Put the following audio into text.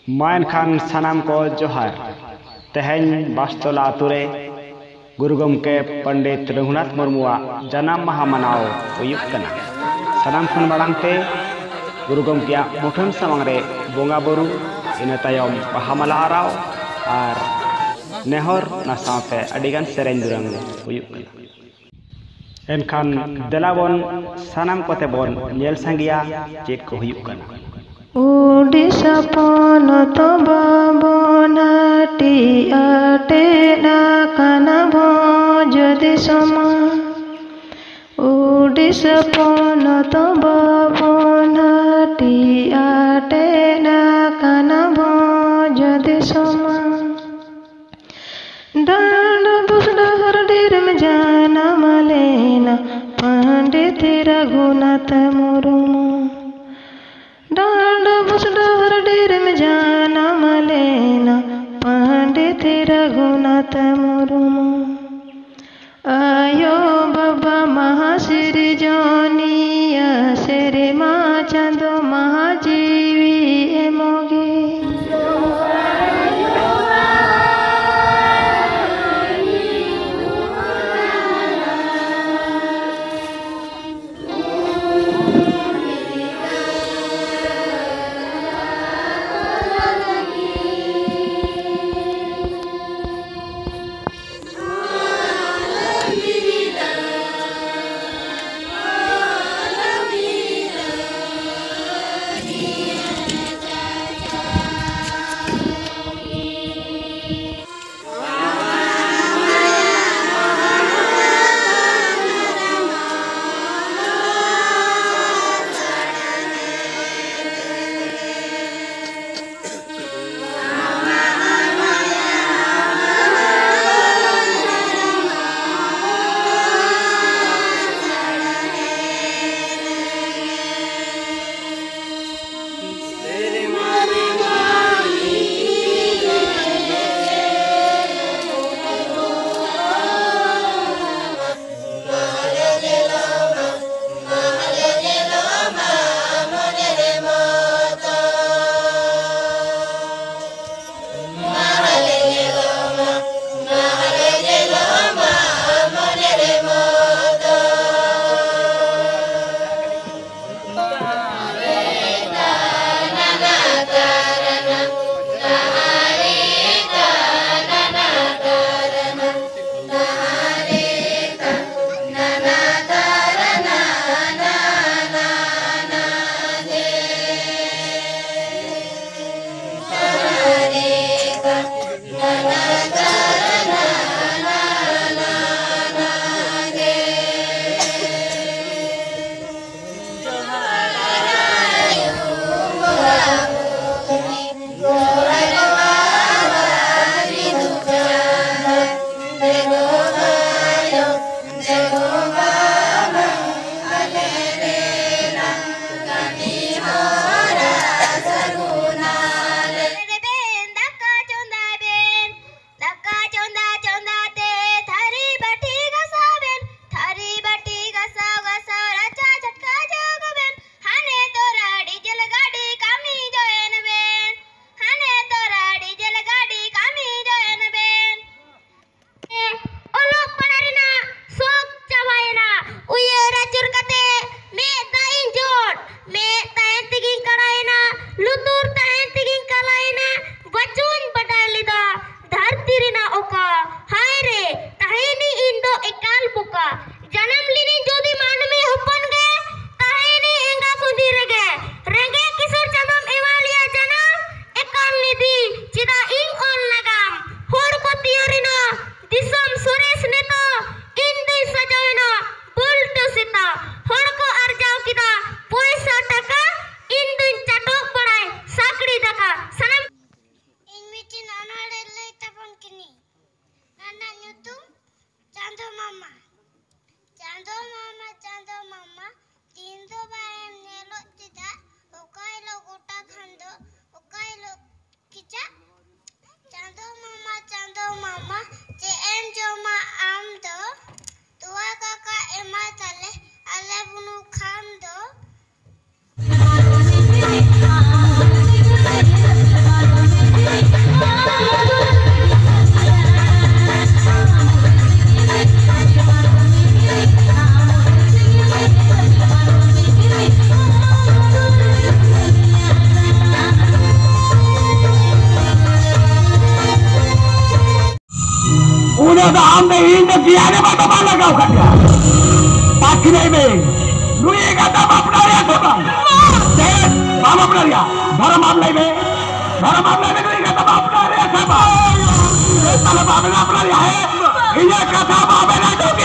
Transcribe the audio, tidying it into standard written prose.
मान खान सनाम को जोहार तेहन बास्तोला आतुरे गुरु गमके पंडित रघुनाथ मुर्मुआ जन्म माहा मनाव हुयुग कना। सनाम खन माड़ांगते गुरु गमकेया मुठन सामांग रे बोंगा बुरु इना तायम बाहा माला आराव और नेहर ना साथे अडिगान सेरेन दुरंग हुयुग कना। एनखान देलाबन सनाम कोते बोन नेल संगिया चेक को हुयुग कना। उड़ीसा पनत बाबनाटी आटे डाकाना भोज दिसमा। उड़ीसा पनत बाबनाटी आटे डाकाना भोज दिसमा। डांड बुसडहर डेरम जाना मलेना पंडित रघुनाथ मुर्मू। डांड बुसडहर डेरम जाना मलेना पंडित रघुनाथ मुर्मू। आयो बाबा महाश्री जोनिया शेरे माँ चांदो महाजीवी एमोगे। तो हमने इन किया ने बात मान लगाओ कर दिया बाकी नहीं में लुई का तब अपना या सब बाप अपना या धर्म मामले में लुई का तब अपना या सब ये साला बाप ने अपना या है ये कथा बाप ने